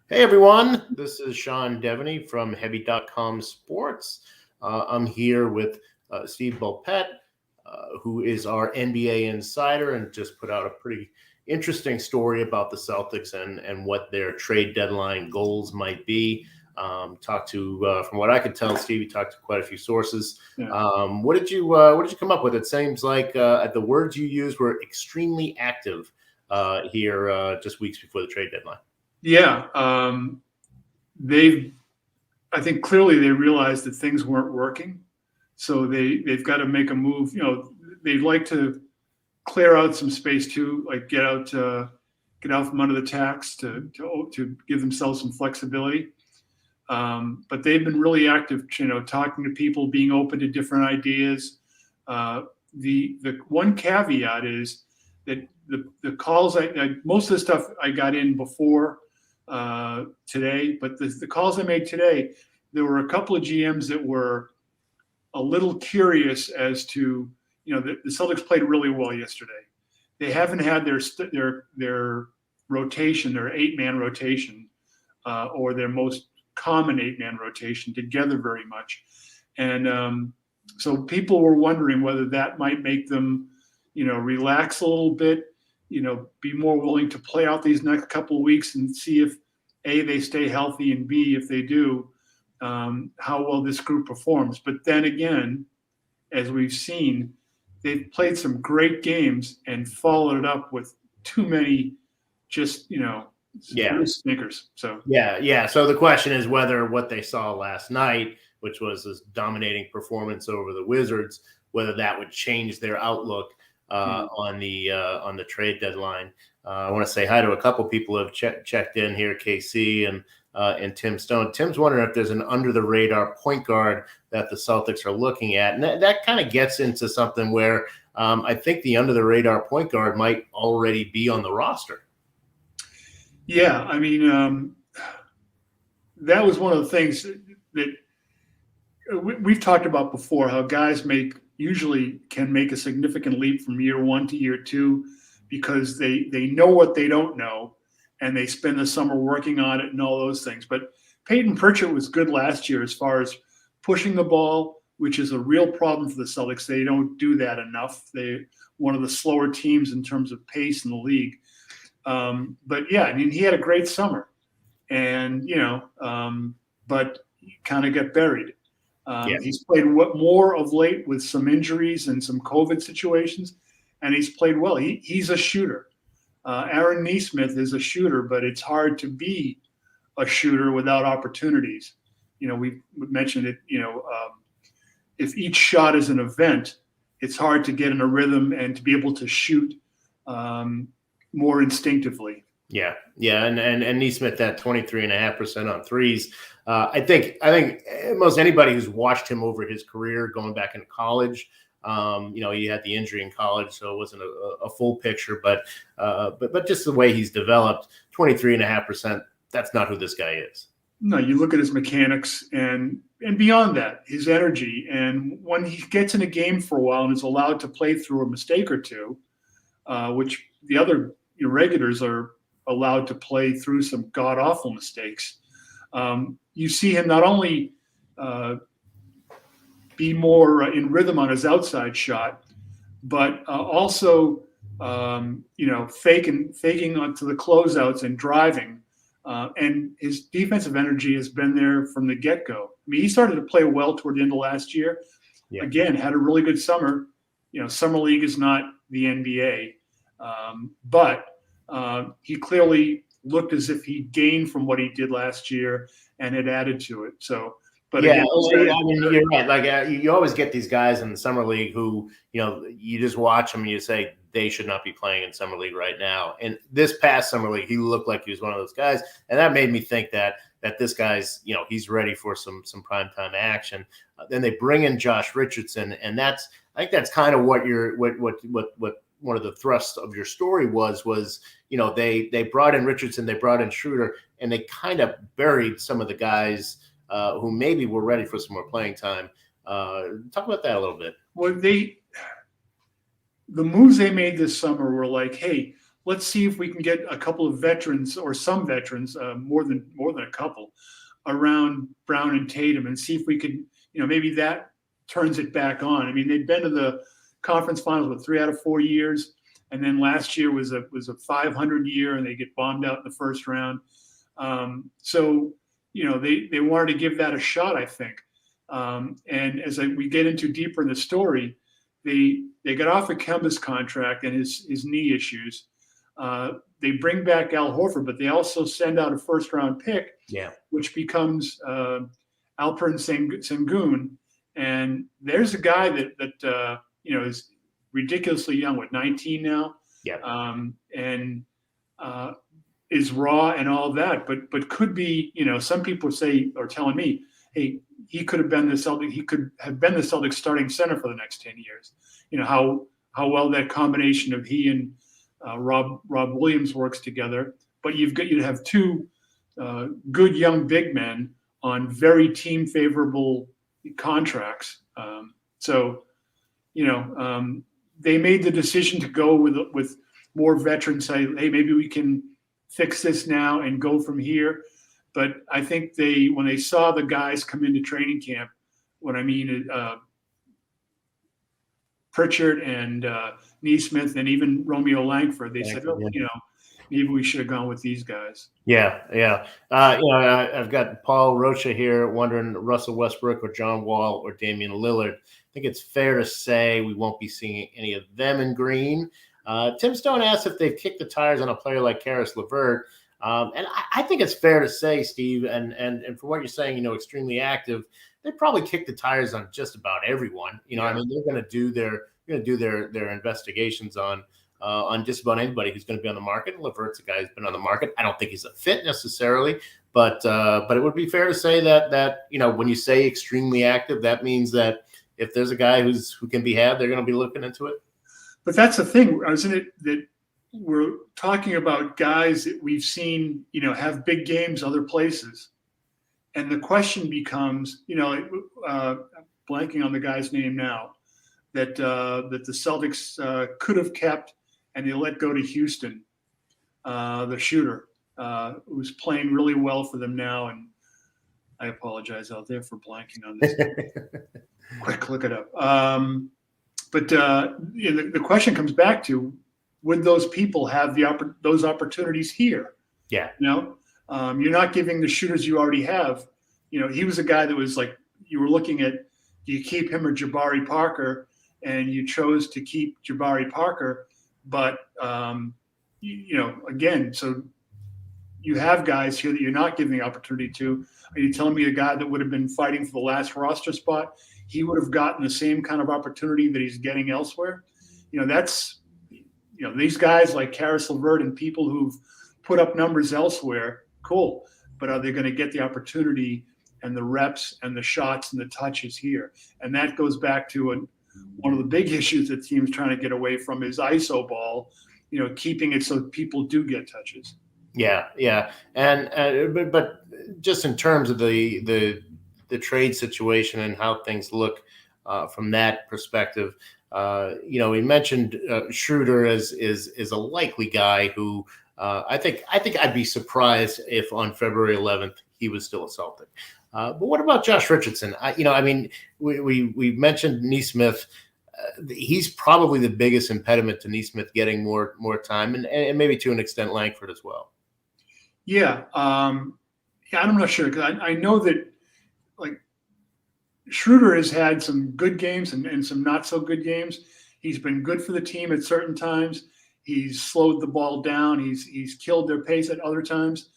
Hey everyone, this is Sean Deveney from Heavy.com Sports. I'm here with Steve Bulpett, who is our NBA insider and just put out a pretty interesting story about the Celtics and what their trade deadline goals might be. From what I could tell, Steve, you talked to quite a few sources. Yeah. What did you come up with? It seems like the words you used were extremely active here just weeks before the trade deadline. Yeah. I think clearly they realized that things weren't working. So they've got to make a move. They'd like to clear out some space too, like get out from under the tax to give themselves some flexibility. But they've been really active, talking to people, being open to different ideas. The one caveat is that the calls, most of the stuff I got in before today, but the calls I made today, there were a couple of GMs that were a little curious as to, the Celtics played really well yesterday. They haven't had their rotation, their 8-man rotation, or their most common 8-man rotation together very much. And so people were wondering whether that might make them, relax a little bit, be more willing to play out these next couple of weeks and see if A, they stay healthy, and B, if they do, how well this group performs. But then again, as we've seen, they've played some great games and followed it up with too many just, snickers. So yeah. So the question is whether what they saw last night, which was this dominating performance over the Wizards, whether that would change their outlook on the trade deadline. I want to say hi to a couple people who have checked in here, KC and Tim Stone. Tim's wondering if there's an under the radar point guard that the Celtics are looking at, and that kind of gets into something where I think the under the radar point guard might already be on the roster. Yeah, I mean, that was one of the things that we've talked about before, how guys usually can make a significant leap from year one to year two because they know what they don't know, and they spend the summer working on it and all those things. But Peyton Pritchard was good last year as far as pushing the ball, which is a real problem for the Celtics. They don't do that enough. They're one of the slower teams in terms of pace in the league. But yeah, I mean, he had a great summer, and but he kind of got buried. He's played more of late with some injuries and some COVID situations, and he's played well. He's a shooter. Aaron Nesmith is a shooter, but it's hard to be a shooter without opportunities. We mentioned it. If each shot is an event, it's hard to get in a rhythm and to be able to shoot more instinctively. Yeah, and Nesmith at 23.5% on threes. I think most anybody who's watched him over his career, going back into college, he had the injury in college, so it wasn't a full picture. But just the way he's developed, 23.5%. That's not who this guy is. No, you look at his mechanics and beyond that, his energy, and when he gets in a game for a while and is allowed to play through a mistake or two, which the other regulars are allowed to play through some god-awful mistakes. You see him not only be more in rhythm on his outside shot, but also, faking onto the closeouts and driving. And his defensive energy has been there from the get-go. I mean, he started to play well toward the end of last year. Yeah. Again, had a really good summer. Summer league is not the NBA. But he clearly looked as if he gained from what he did last year and had added to it. So, but yeah, again, I mean, you're right. Like you always get these guys in the summer league who, you just watch them and you say they should not be playing in summer league right now. And this past summer league, he looked like he was one of those guys, and that made me think that this guy's, he's ready for some primetime action. Then they bring in Josh Richardson, and I think that's kind of what one of the thrusts of your story was, they brought in Richardson, they brought in Schroeder, and they kind of buried some of the guys who maybe were ready for some more playing time. Talk about that a little bit. Well, the moves they made this summer were like, hey, let's see if we can get a couple of veterans or some veterans, more than a couple, around Brown and Tatum, and see if we could, maybe that turns it back on. I mean, they'd been to the conference finals with 3 out of 4 years, and then last year was a 500 year, and they get bombed out in the first round. So they wanted to give that a shot, I think. And as we get into deeper in the story, they got off of Kemba's contract and his knee issues. They bring back Al Horford, but they also send out a first-round pick, which becomes Alperen Sengun. And there's a guy that is ridiculously young, 19 now, and is raw and all that, but could be, some people are telling me, hey, he could have been the Celtics. He could have been the Celtics starting center for the next 10 years. How well that combination of he and Rob Williams works together. But you'd have two good young big men on very team favorable contracts. They made the decision to go with more veterans. Say, hey, maybe we can fix this now and go from here. But I think when they saw the guys come into training camp, what I mean is Pritchard and Neesmith and even Romeo Langford, they said, maybe we should have gone with these guys. Yeah. I've got Paul Rocha here wondering Russell Westbrook or John Wall or Damian Lillard. I think it's fair to say we won't be seeing any of them in green. Tim Stone asked if they've kicked the tires on a player like Karis LeVert. And I think it's fair to say, Steve, and from what you're saying, extremely active, they probably kicked the tires on just about everyone. I mean, they're going to do their investigations on just about anybody who's going to be on the market. LeVert's a guy who's been on the market. I don't think he's a fit necessarily, but it would be fair to say that when you say extremely active, that means that if there's a guy who can be had, they're going to be looking into it. But that's the thing, isn't it? That we're talking about guys that we've seen, have big games other places. And the question becomes, blanking on the guy's name now, that the Celtics could have kept and they let go to Houston, the shooter, who's playing really well for them now. And I apologize out there for blanking on this. Quick, look it up. But the question comes back to, would those people have those opportunities here? Yeah. You're not giving the shooters you already have. He was a guy that was like, you were looking at, do you keep him or Jabari Parker? And you chose to keep Jabari Parker. But, again, so you have guys here that you're not giving the opportunity to. Are you telling me a guy that would have been fighting for the last roster spot, he would have gotten the same kind of opportunity that he's getting elsewhere? These guys like Karis LeVert and people who've put up numbers elsewhere, cool. But are they going to get the opportunity and the reps and the shots and the touches here? And that goes back to one of the big issues that teams trying to get away from is ISO ball, keeping it so people do get touches. Yeah. And but just in terms of the trade situation and how things look from that perspective, we mentioned Schroeder is a likely guy who I think I'd be surprised if on February 11th he was still a Celtic. But what about Josh Richardson? We mentioned Neesmith. He's probably the biggest impediment to Neesmith getting more time, and maybe to an extent Langford as well. Yeah, I'm not sure, because I know that like Schroeder has had some good games and some not so good games. He's been good for the team at certain times. He's slowed the ball down. He's killed their pace at other times.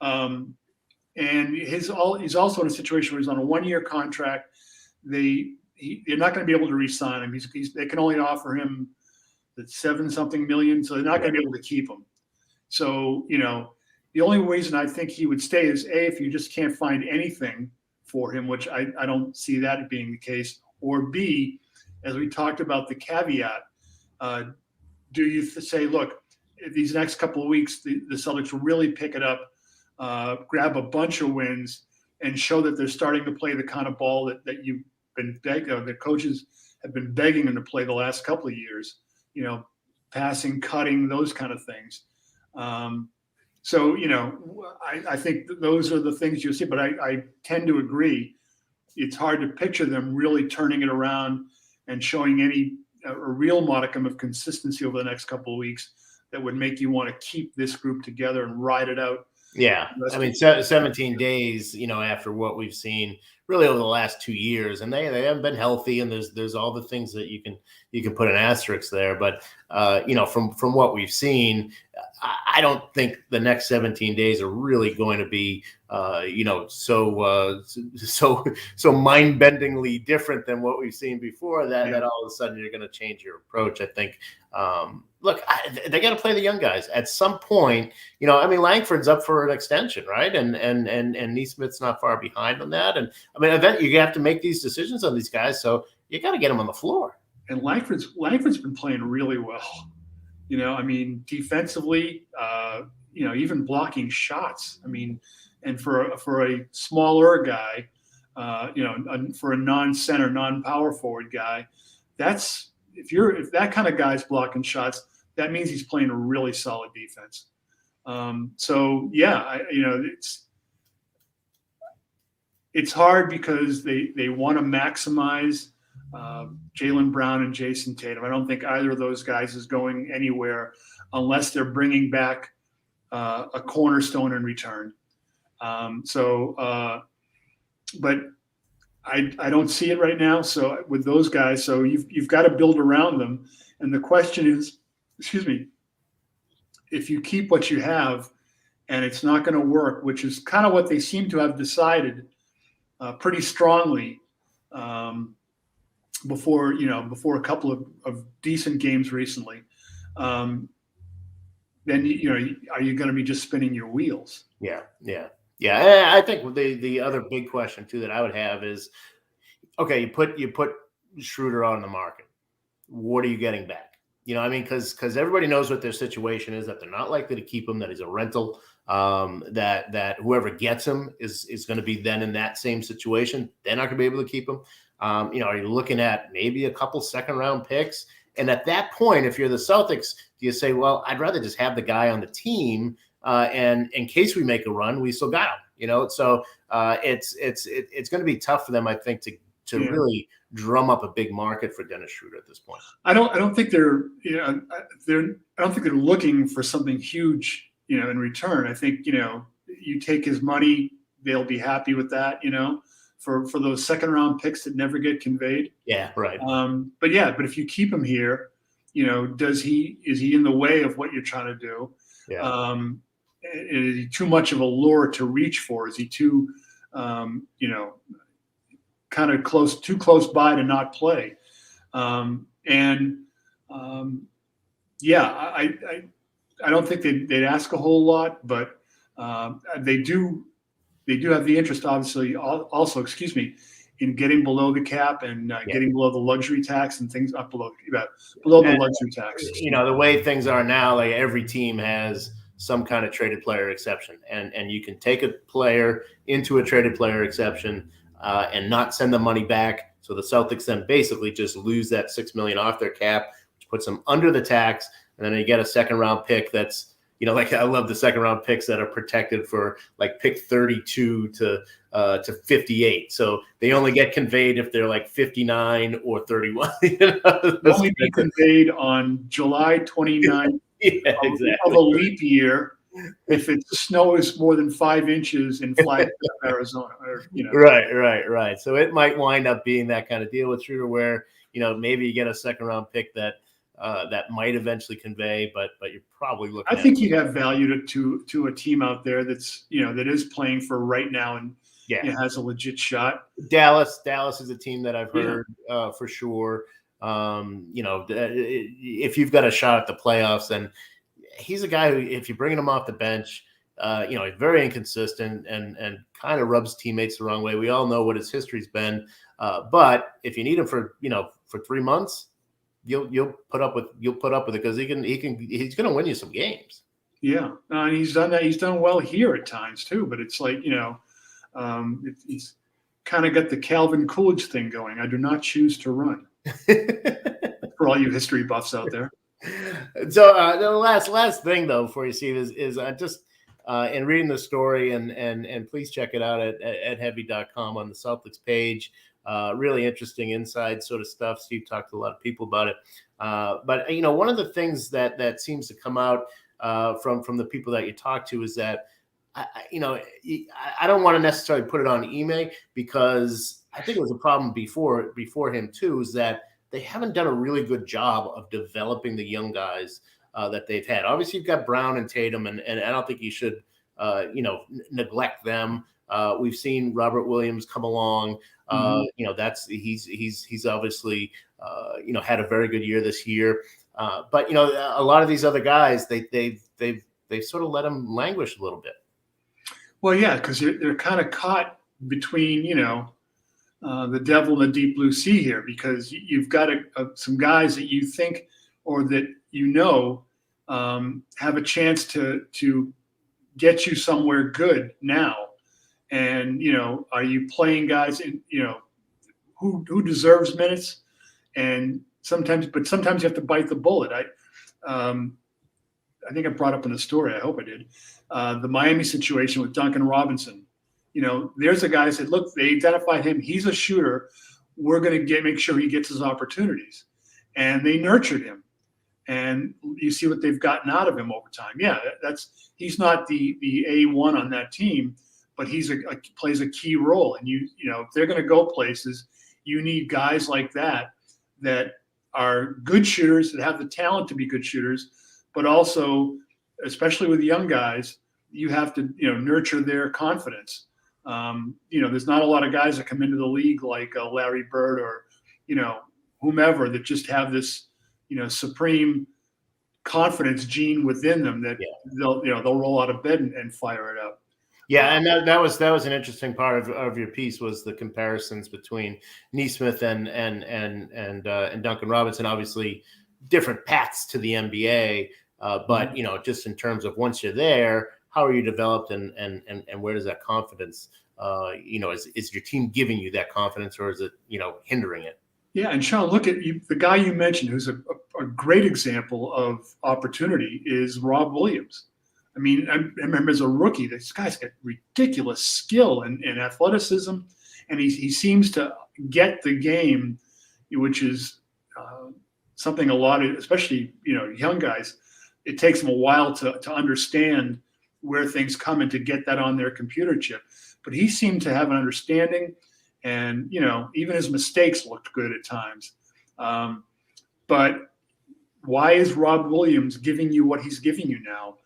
And he's also in a situation where he's on a 1-year contract. They're not going to be able to re-sign him. They can only offer him the 7-something million, so they're not going to be able to keep him. So, the only reason I think he would stay is A, if you just can't find anything for him, which I don't see that being the case, or B, as we talked about the caveat, do you say, look, these next couple of weeks, the Celtics will really pick it up, grab a bunch of wins, and show that they're starting to play the kind of ball that you've been begging, the coaches have been begging them to play the last couple of years. passing, cutting, those kind of things. So, I think those are the things you'll see, but I tend to agree. It's hard to picture them really turning it around and showing a real modicum of consistency over the next couple of weeks that would make you want to keep this group together and ride it out. Yeah. I mean, 17 days, after what we've seen really over the last 2 years, and they haven't been healthy, and there's all the things that you can put an asterisk there. But, from what we've seen, I don't think the next 17 days are really going to be, so mind-bendingly different than what we've seen before that all of a sudden you're going to change your approach. I think, look, they got to play the young guys at some point. Langford's up for an extension, right? And Neesmith's not far behind on that. And you have to make these decisions on these guys, so you got to get them on the floor. And Langford's been playing really well. Defensively, even blocking shots. And for a smaller guy, for a non-center, non-power forward guy, if that kind of guy's blocking shots, that means he's playing a really solid defense. It's hard because they want to maximize Jaylen Brown and Jason Tatum. I don't think either of those guys is going anywhere unless they're bringing back a cornerstone in return. But I don't see it right now. So with those guys, so you've got to build around them. And the question is, if you keep what you have and it's not going to work, which is kind of what they seem to have decided pretty strongly before a couple of decent games recently, then are you going to be just spinning your wheels? Yeah. I think the other big question too that I would have is, okay, you put Schroeder on the market. What are you getting back? Because everybody knows what their situation is, that they're not likely to keep him, that he's a rental, that whoever gets him is going to be then in that same situation. They're not going to be able to keep him. Are you looking at maybe a couple second-round picks? And at that point, if you're the Celtics, do you say, well, I'd rather just have the guy on the team, and in case we make a run, we still got him. So it's going to be tough for them, I think, to really drum up a big market for Dennis Schroeder at this point. I don't think they're looking for something huge, in return. I think, you take his money, they'll be happy with that, for those second round picks that never get conveyed. Yeah. Right. But if you keep him here, is he in the way of what you're trying to do? Yeah. Is he too much of a lure to reach for? Is he too, kind of too close by to not play? I don't think they'd ask a whole lot, but they do have the interest, obviously, also, in getting below the cap and getting below the luxury tax and things up below the luxury tax. The way things are now, like every team has some kind of traded player exception, and you can take a player into a traded player exception and not send the money back. So the Celtics then basically just lose that $6 million off their cap, which puts them under the tax, and then they get a second round pick that's, I love the second round picks that are protected for like pick 32 to 58. So they only get conveyed if they're like 59 or 31. Only be conveyed on July 29th exactly. of a leap year if it snows more than 5 inches in Flagstaff, Arizona. Right. So it might wind up being that kind of deal with Schroeder where, maybe you get a second round pick that might eventually convey, but you're probably looking. I think you'd have value to a team out there that's that is playing for right now and has a legit shot. Dallas is a team that I've heard for sure. If you've got a shot at the playoffs, then he's a guy who, if you're bringing him off the bench, he's very inconsistent and kind of rubs teammates the wrong way. We all know what his history's been, but if you need him for 3 months. You'll put up with it because he's going to win you some games. Yeah, and he's done that. He's done well here at times too. But it's like he's kind of got the Calvin Coolidge thing going. I do not choose to run. For all you history buffs out there. So the last thing though, before you see this, is just in reading the story, and please check it out at heavy.com on the Celtics page. Really interesting inside sort of stuff. Steve talked to a lot of people about it. But one of the things that seems to come out from the people that you talk to is that I don't want to necessarily put it on Ime, because I think it was a problem before him too, is that they haven't done a really good job of developing the young guys that they've had. Obviously, you've got Brown and Tatum, and I don't think you should neglect them. We've seen Robert Williams come along. That's he's obviously had a very good year this year. But a lot of these other guys, they've sort of let them languish a little bit. Well, yeah, because they're kind of caught between the devil and the deep blue sea here, because you've got some guys that you think, or that have a chance to get you somewhere good now. And are you playing guys in who deserves minutes? And sometimes you have to bite the bullet. I think I brought up in the story, I hope I did, the Miami situation with Duncan Robinson. There's a guy that said, look, they identified him. He's a shooter. We're going to make sure he gets his opportunities. And they nurtured him. And you see what they've gotten out of him over time. Yeah, he's not the A1 on that team, but he's plays a key role. And if they're going to go places, you need guys like that are good shooters, that have the talent to be good shooters, but also, especially with young guys, you have to nurture their confidence. There's not a lot of guys that come into the league like Larry Bird or whomever, that just have this supreme confidence gene within them that they'll roll out of bed and fire it up. Yeah, and that was an interesting part of your piece, was the comparisons between Nesmith and Duncan Robinson. Obviously, different paths to the NBA, but just in terms of once you're there, how are you developed, and where does that confidence? Is your team giving you that confidence, or is it hindering it? Yeah, and Sean, look at the guy you mentioned, who's a great example of opportunity, is Rob Williams. I mean, I remember as a rookie, this guy's got ridiculous skill and athleticism, and he seems to get the game, which is something a lot of, especially young guys, it takes them a while to understand where things come and to get that on their computer chip. But he seemed to have an understanding, and even his mistakes looked good at times. But why is Rob Williams giving you what he's giving you now?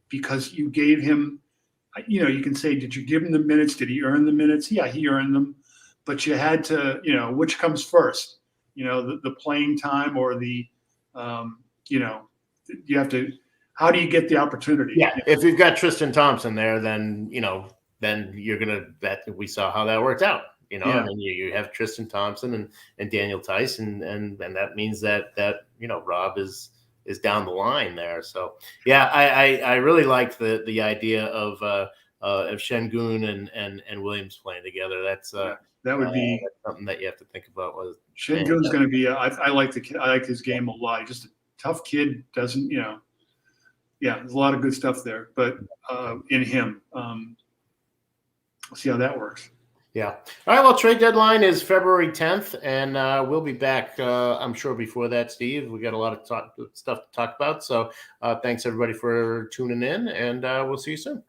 Because you gave him, you can say, did you give him the minutes? Did he earn the minutes? Yeah, he earned them. But you had to, which comes first? The playing time, or the, you have to, how do you get the opportunity? Yeah, if you've got Tristan Thompson there, then then you're gonna. That we saw how that worked out. And then you have Tristan Thompson and Daniel Tice, and that means that Rob is down the line there. So yeah, I really liked the idea of Şengün and Williams playing together. That's that would be something that you have to think about. Was Şengün's going to be? I like the kid. I like his game a lot. Just a tough kid. Doesn't Yeah, there's a lot of good stuff there, but in him, we'll see how that works. Yeah. All right. Well, trade deadline is February 10th, and we'll be back, I'm sure, before that, Steve. We got a lot of stuff to talk about. So thanks, everybody, for tuning in, and we'll see you soon.